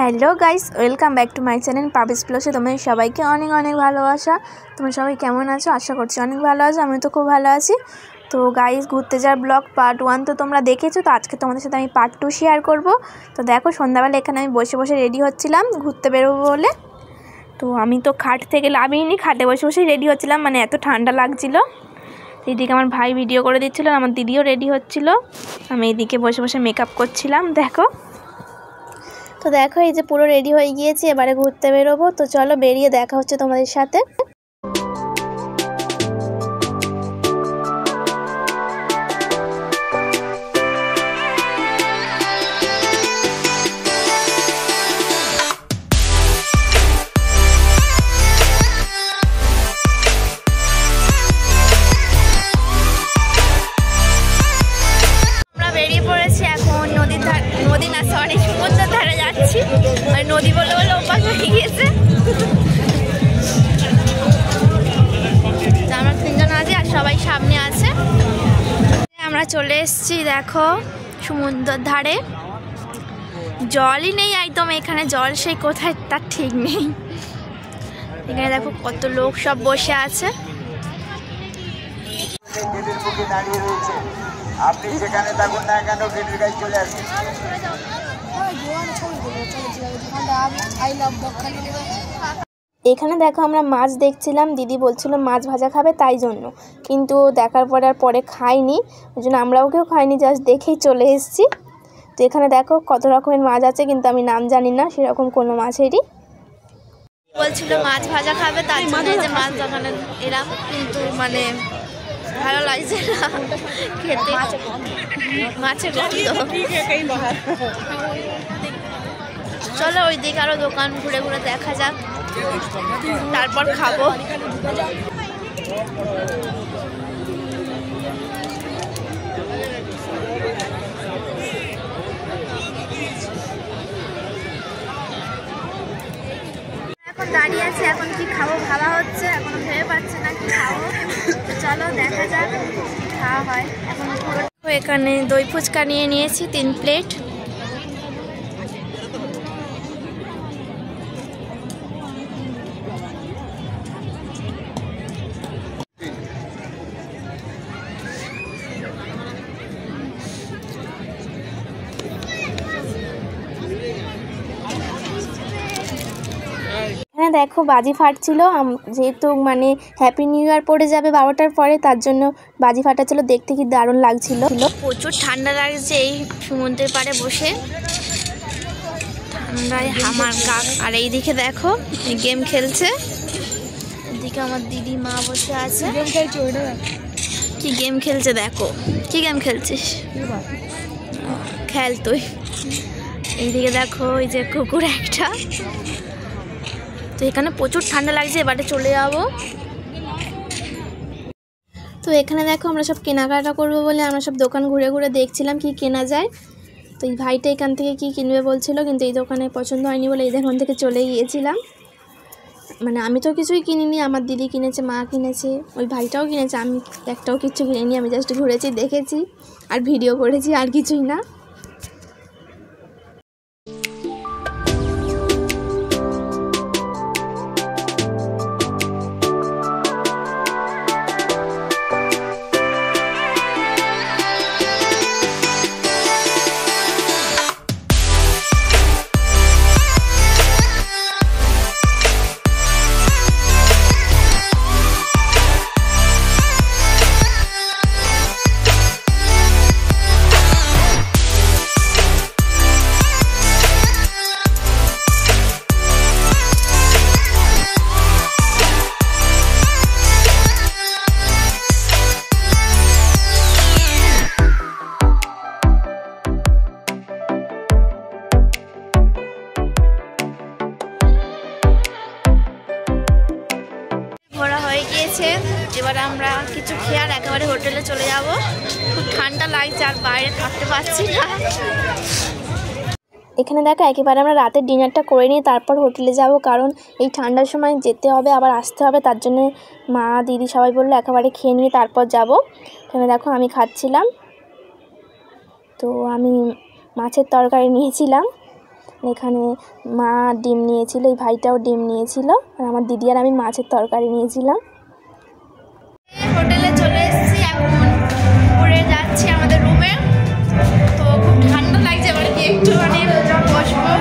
Hello guys, welcome back to my channel পাবিস প্লাসে তোমাদের সবাইকে অনেক অনেক ভালোবাসা। তোমরা সবাই কেমন আছো? আশা করছি অনেক ভালো আছো। আমি তো খুব ভালো আছি। তো গাইস, ঘুরতে যাওয়ার ব্লগ পার্ট 1 তো তোমরা দেখেছো। তো আজকে তোমাদের সাথে আমি পার্ট 2 শেয়ার করব। তো দেখো, সন্ধ্যাবেলা এখানে আমি বসে বসে রেডি হচ্ছিলাম ঘুরতে বেরোবো বলে। তো আমি তো খাট থেকে নামিনি, খাটে বসে বসেই রেডি হচ্ছিলাম, মানে এত ঠান্ডা লাগছিল। এইদিকে আমার ভাই ভিডিও করে দিচ্ছিল, আমার দিদিও রেডি হচ্ছিল, আমি এইদিকে বসে বসে মেকআপ করছিলাম। দেখো, তো দেখো এই যে পুরো রেডি হয়ে গিয়েছি, এবারে ঘুরতে বেরোবো। তো চলো, বেরিয়ে দেখা হচ্ছে তোমাদের সাথে। বেরিয়ে পড়েছি এখন নদীর ধারে, নদী না সরি সমুদ্রের ধারে যাচ্ছি। আর নদী বলে বলে ওপাশ হয়ে গিয়েছে। আমরা তিনজন আছি আর সবাই সামনে আছে। আমরা চলে এসেছি দেখো সমুদ্রের ধারে। জলই নেই একদম এখানে, জল সেই কোথায় তার ঠিক নেই। এখানে দেখো কত লোক সব বসে আছে। আপনি যেখানে থাকুন না কেন গেটের কাছে চলে আসবেন। এখানে দেখো আমরা মাছ দেখছিলাম, দিদি বলছিল মাছ ভাজা খাবে, তাই জন্য। কিন্তু দেখার পরে আর পরে খাইনি, ওই জন্য আমরাও কেউ খাইনি, জাস্ট দেখেই চলে এসেছি। তো এখানে দেখো কত রকমের মাছ আছে, কিন্তু আমি নাম জানি না সেরকম কোনো মাছেরই। বলছিল মাছ ভাজা খাবে, তার জন্য যে মাছ দোকানে এলাম, কিন্তু মানে ভালো লাগছে না খেতে, মাছের গন্ধ। চলো ওই দিকে আরো দোকান ঘুরে ঘুরে দেখা যাক, তারপর খাবো। এখন দাঁড়িয়ে আছি, এখন কি খাবো ভাবা হচ্ছে, এখন ভেবে পাচ্ছি না কি খাবো। চলো দেখা যাক খাওয়া হয়। এখন এখানে দই ফুচকা নিয়ে নিয়েছি 3 প্লেট। হ্যাঁ দেখো, বাজি ফাটছিল, যেহেতু মানে হ্যাপি নিউ ইয়ার পড়ে যাবে 12টার পরে, তার জন্য বাজি ফাটাচ্ছিল, দেখতে কি দারুণ লাগছিল। প্রচুর ঠান্ডা লাগছে এই সমুদ্রের পাড়ে বসে, ঠান্ডায় হামার গা। আর এইদিকে দেখো গেম খেলছে, এদিকে আমার দিদি মা বসে আছে। কি গেম খেলছে দেখো, কি গেম খেলছিস? খেল তুই। এইদিকে দেখো এই যে কুকুর একটা। তো এখানে প্রচুর ঠান্ডা লাগছে, এবারে চলে যাবো। তো এখানে দেখো আমরা সব কেনাকাটা করবো বলে আমরা সব দোকান ঘুরে ঘুরে দেখছিলাম কি কেনা যায়। তো এই ভাইটা এখান থেকে কি কিনবে বলছিল, কিন্তু এই দোকানে পছন্দ হয়নি বলে এই দোকান থেকে চলে গিয়েছিলাম। মানে আমি তো কিছুই কিনিনি, আমার দিদি কিনেছে, মা কিনেছে, ওই ভাইটাও কিনেছে, আমি একটাও কিছু কিনিনি। আমি জাস্ট ঘুরেছি, দেখেছি আর ভিডিও করেছি, আর কিছুই না। এবার আমরা কিছু খেয়ে আর একেবারে হোটেলে চলে যাব। খুব ঠান্ডা লাগছে আর বাইরে থাকতে পারছি না। এখানে দেখো একেবারে আমরা রাতের ডিনারটা করে নিই, তারপর হোটেলে যাব, কারণ এই ঠান্ডার সময় যেতে হবে আবার আসতে হবে, তার জন্য মা দিদি সবাই বললো একেবারে খেয়ে নিয়ে তারপর যাব। এখানে দেখো আমি খাচ্ছিলাম, তো আমি মাছের তরকারি নিয়েছিলাম, এখানে মা ডিম নিয়েছিল, এই ভাইটাও ডিম নিয়েছিল, আর আমার দিদি আর আমি মাছের তরকারি নিয়েছিলাম। হোটেলে চলে এসেছি, এখন ঘুরে যাচ্ছি আমাদের রুমে। তো খুব ঠান্ডা লাগছে, এবার কি একটুখানি বসবো।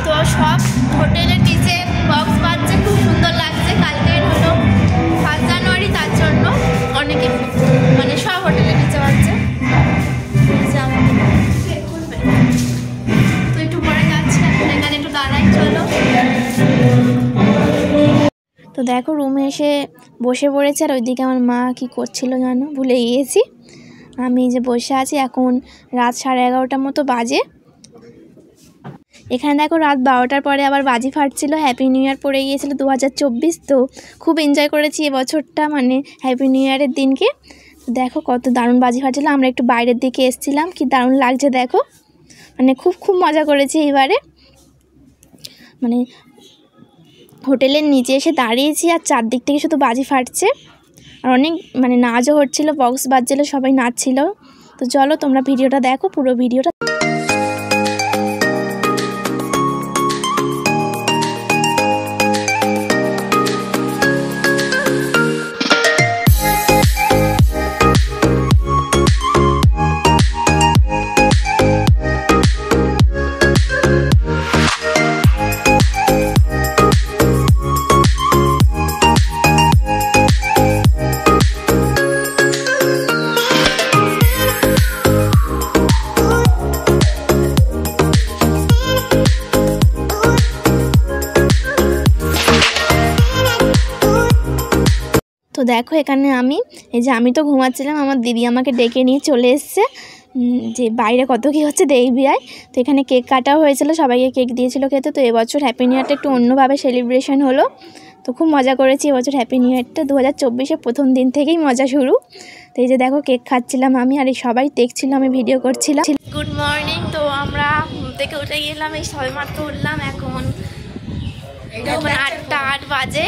তো সব হোটেলের নিচে বক্স বাজছে, খুব সুন্দর লাগছে। কালকে হলো 5 জানুয়ারি, তার জন্য অনেকে মানে সব হোটেলের নিচে বাজছে। তো একটু পরে যাচ্ছি, এখানে একটু দাঁড়াই, চলো। তো দেখো রুমে এসে বসে পড়েছে, আর ওইদিকে আমার মা কি করছিল জানো, ভুলে গিয়েছি। আমি যে বসে আছি, এখন রাত 11:30 মতো বাজে। এখানে দেখো রাত 12টার পরে আবার বাজি ফাটছিল, হ্যাপি নিউ ইয়ার পড়ে গিয়েছিল 2024। তো খুব এনজয় করেছি এবছরটা, মানে হ্যাপি নিউ ইয়ারের দিনকে। দেখো কত দারুণ বাজি ফাটছিল, আমরা একটু বাইরের দিকে এসেছিলাম, কি দারুণ লাগছে দেখো, মানে খুব মজা করেছি এবারে। মানে হোটেলের নিচে এসে দাঁড়িয়েছি, আর চারদিক থেকে শুধু বাজি ফাটছে, আর অনেক মানে নাচও হচ্ছিল, বক্স বাজছিল, সবাই নাচছিল। তো চলো তোমরা ভিডিওটা দেখো, পুরো ভিডিওটা। তো দেখো এখানে আমি তো ঘুমাচ্ছিলাম, আমার দিদি আমাকে ডেকে নিয়ে চলে এসছে যে বাইরে কত কী হচ্ছে দেখবি আয়। তো এখানে কেক কাটাও হয়েছিল, সবাইকে কেক দিয়েছিল খেতে। তো এবছর হ্যাপি নিউ ইয়ারটা একটু অন্যভাবে সেলিব্রেশন হলো, তো খুব মজা করেছি এবছর হ্যাপি নিউ ইয়ারটা। 2024-এ প্রথম দিন থেকেই মজা শুরু। তো এই যে দেখো কেক খাচ্ছিলাম আমি, আর এই সবাই দেখছিল, আমি ভিডিও করছিলাম। Good morning. তো আমরা ঘুম থেকে উঠে গেলাম, এই সবে মাত্র উঠলাম, এখন 8:08 বাজে।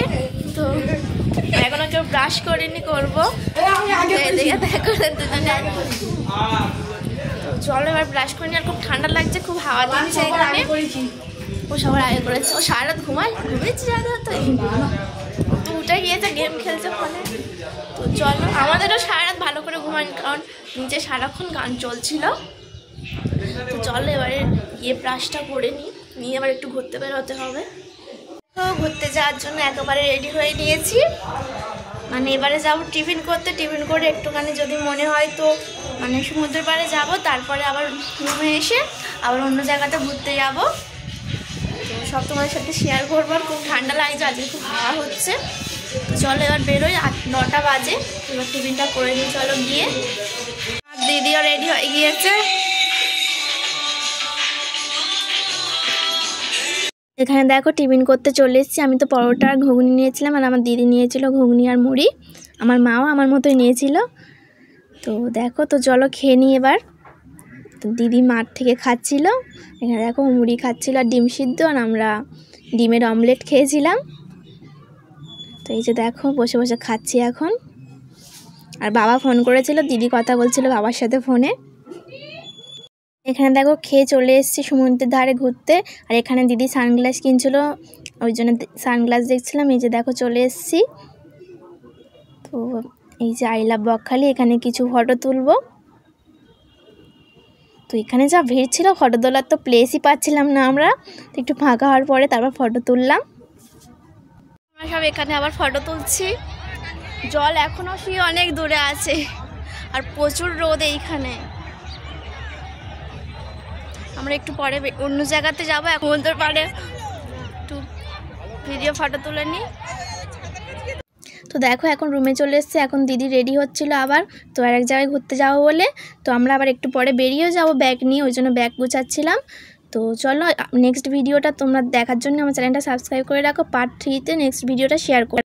তো এখনো কেউ ব্রাশ করিনি, করবো। দেখো দুজনে, চলো এবার ব্রাশ করিনি। আর খুব ঠান্ডা লাগছে, খুব হাওয়া দিচ্ছে এখানে। ও সবার আগে করেছে, ও সারা রাত ঘুমিয়েছে জানো তো, উঠে গিয়েছে, গেম খেলছে ফোনে। তো চলো, আমাদেরও সারা রাত ভালো করে ঘুমাই, কারণ নিচে সারাক্ষণ গান চলছিল। তো চলো এবারে গিয়ে ব্রাশটা করে নিয়ে আবার একটু ঘুরতে বেরোতে হবে। তো ঘুরতে যাওয়ার জন্য একেবারে রেডি হয়ে নিয়েছি, মানে এবারে যাবো টিফিন করতে। টিফিন করে একটুখানি যদি মনে হয় তো মানে সমুদ্রের পাড়ে যাব, তারপরে আবার রুমে এসে আবার অন্য জায়গাতে ঘুরতে যাব। তো সব তোমাদের সাথে শেয়ার করবো। আর খুব ঠান্ডা লাগছে, আজকে খুব হাওয়া হচ্ছে। তো চলো এবার বেরোই, 8-9টা বাজে। এবার টিফিনটা করে নিই, চলো গিয়ে। আর দিদিও রেডি হয়ে গিয়েছে। এখানে দেখো টিফিন করতে চলে এসেছি। আমি তো পরোটা আর ঘুগনি নিয়েছিলাম, আর আমার দিদি নিয়েছিল ঘুগনি আর মুড়ি। আমার মাও আমার মতোই নিয়েছিল। তো দেখো, তো চলো খেয়ে নিই এবার। তো দিদি মাঠ থেকে খাচ্ছিল, এখানে দেখো মুড়ি খাচ্ছিল আর ডিম সিদ্ধ, আর আমরা ডিমের অমলেট খেয়েছিলাম। তো এই যে দেখো বসে বসে খাচ্ছি এখন। আর বাবা ফোন করেছিল, দিদি কথা বলছিল বাবার সাথে ফোনে। এখানে দেখো খেয়ে চলে এসেছি সমুদ্রের ধারে ঘুরতে, আর এখানে দিদি সানগ্লাস কিনছিল, ওই জন্য সানগ্লাস দেখছিলাম। এই যে দেখো চলে এসেছি। তো এই যে আই লাভ বকখালি, এখানে কিছু ফটো তুলবো। তো এখানে যা ভিড় ছিল, ফটো তোলার তো প্লেসই পাচ্ছিলাম না আমরা। তো একটু ফাঁকা হওয়ার পরে তারপর ফটো তুললাম। আমরা সব এখানে আবার ফটো তুলছি। জল এখনও সেই অনেক দূরে আছে, আর প্রচুর রোদ এইখানে। আমরা একটু পরে অন্য জায়গাতে যাবো, এখন সমুদ্রের পাড়ে একটু ভিডিও ফটো তুলে নিই। তো দেখো এখন রুমে চলে এসেছে, এখন দিদি রেডি হচ্ছিল আবার, তো আর এক জায়গায় ঘুরতে যাবো বলে। তো আমরা আবার একটু পরে বেরিয়েও যাবো ব্যাগ নিয়ে, ওই জন্য ব্যাগ গুছাচ্ছিলাম। তো চলো নেক্সট ভিডিওটা তোমরা দেখার জন্য আমার চ্যানেলটা সাবস্ক্রাইব করে রাখো। পার্ট 3-তে নেক্সট ভিডিওটা শেয়ার করো।